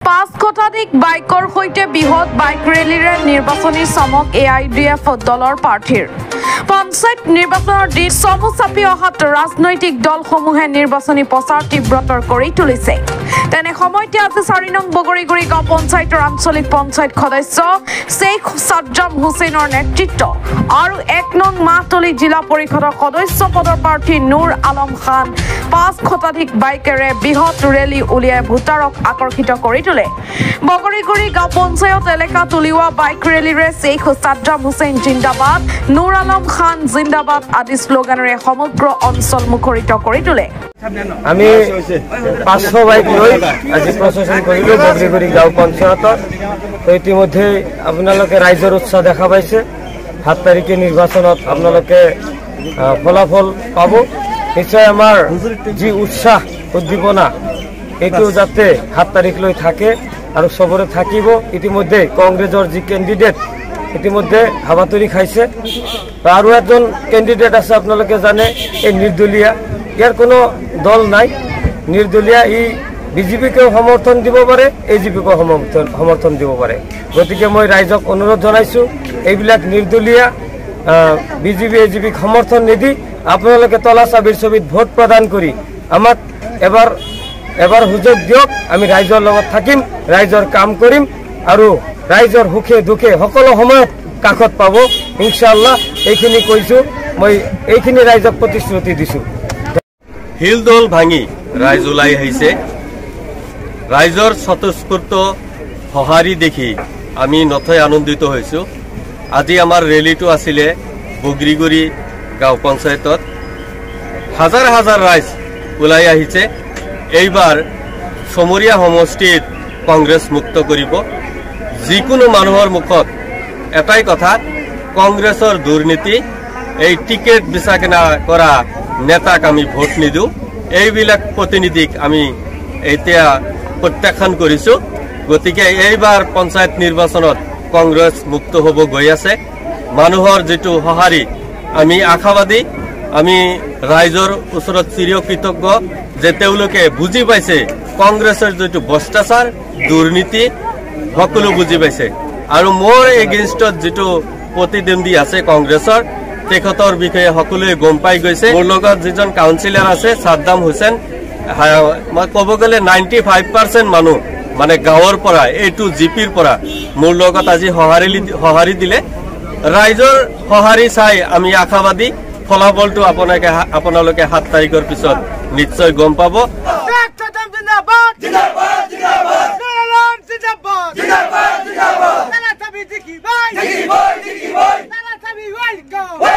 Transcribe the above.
5 শতাধিক বাইকৰ সৈতে বৃহৎ বাইক ৰেলীৰে নিৰ্বাচনী চমক AIDF দলৰ প্ৰাৰ্থীৰ পঞ্চায়ত নিৰ্বাচনৰ দিন চমু চাপি অহাত ৰাজনৈতিক দলসমূহে নিৰ্বাচনী প্ৰচাৰ তীব্ৰতৰ কৰি তুলিছে। তেনে সময়তে আজি 4 নং বগৰীগুৰি গাঁও পঞ্চায়তৰ আঞ্চলিক পঞ্চায়ত সদস্য শেখ সাজ্জাম হুছেইনৰ নেতৃত্ব আৰু 1 নং মাহতলী জিলা পৰিষদৰ সদস্য পদৰ প্ৰাৰ্থী নুৰ আলম খান 5 শতাধিক বাইকেৰে বৃহৎ ৰেলী উলিয়াই ভোটাৰক আকৰ্ষিত কৰি তোলে। বগৰীগুৰি গাঁও পঞ্চায়ত এলেকাত উলিওৱা বাইক ৰেলীৰে শেখ সাজ্জাম হুছেইন জিন্দাবাদ, নুৰ আলম খান জিন্দাবাদ আদি শ্লোগানেৰে সমগ্ৰ অঞ্চল মুখৰিত কৰি তোলে। আমি 500 বাইক লৈ আজি প্ৰচেছন কৰিলো বগৰীগুৰি গাঁও পঞ্চায়তত। ইতিমধ্যে আপোনালোকে ৰাইজৰ উৎসাহ দেখা পাইছে। 7 তাৰিখে নিৰ্বাচনত আপোনালোকে ফলাফল পাব। নিশ্চয় আমাৰ যি উৎসাহ উদ্দীপনা এইটো যাতে 7 তাৰিখলৈ থাকে আৰু সবৰে থাকিব। ইতিমধ্যে কংগ্ৰেছৰ যি কেণ্ডিডেট ইতিমধ্যে হাবাতৰি খাইছে আৰু এজন কেণ্ডিডেট আছে আপোনালোকে জানে এই নিৰ্দলীয়া, ইয়াৰ কোনো দল নাই, নিৰ্দলীয়া। ই বিজেপিকেও সমৰ্থন দিব পাৰে, AGPকো সমৰ্থন দিব পাৰে। গতিকে মই ৰাইজক অনুৰোধ জনাইছো এইবিলাক নিৰ্দলীয়া বিজেপি AGPক সমৰ্থন নিদি আপোনালোকে তলা চাবিৰ ছবিত ভোট প্ৰদান কৰি আমাক এবাৰ সুযোগ দিয়ক। আমি ৰাইজৰ লগত থাকিম, ৰাইজৰ কাম কৰিম আৰু ৰাইজৰ সুখে দুখে সকলো সময়ত কাষত পাব ইনশাআল্লাহ। এইখিনি কৈছো, মই এইখিনি ৰাইজক প্ৰতিশ্ৰুতি দিছো। হিলদল ভাঙি ৰাইজ ওলাই আহিছে। ৰাইজৰ স্বতঃস্ফূৰ্ত সঁহাৰি দেখি আমি নথৈ আনন্দিত হৈছো। আজি আমাৰ ৰেলীটো আছিলে বগৰীগুৰি গাঁও পঞ্চায়তত। হাজাৰ হাজাৰ ৰাইজ ওলাই আহিছে। এইবাৰ চমৰীয়া সমষ্টিত কংগ্ৰেছ মুক্ত কৰিব। যিকোনো মানুহৰ মুখত এটাই কথা, কংগ্ৰেছৰ দুৰ্নীতি, এই টিকেট বেচা কিনা কৰা নেতাক আমি ভোট নিদিওঁ। এইবিলাক প্ৰতিনিধিক আমি এতিয়া প্ৰত্যাখ্যান কৰিছো। গতিকে এইবাৰ পঞ্চায়ত নিৰ্বাচনত কংগ্ৰেছ মুক্ত হ'ব গৈ আছে। মানুহৰ যিটো সঁহাৰি আমি আশাবাদী। আমি ৰাইজৰ ওচৰত চিৰকৃতজ্ঞ যে তেওঁলোকে বুজি পাইছে কংগ্ৰেছৰ যিটো ভ্ৰষ্টাচাৰ দুৰ্নীতি সকলো বুজি পাইছে। আৰু মোৰ এগেইনষ্টত যিটো প্ৰতিদ্বন্দ্বী আছে কংগ্ৰেছৰ, তেখেতৰ বিষয়ে সকলোৱে গম পাই গৈছে। মোৰ লগত যিজন কাউন্সিলৰ আছে সাজ্জাম হুছেইন, মই ক'ব গ'লে 95% মানুহ মানে গাঁৱৰ পৰা এইটো জিপিৰ পৰা মোৰ লগত আজি সঁহাৰি দিলে। ৰাইজৰ সঁহাৰি চাই আমি আশাবাদী। ফলাফলটো আপোনালোকে 7 তাৰিখৰ পিছত নিশ্চয় গম পাব। Let's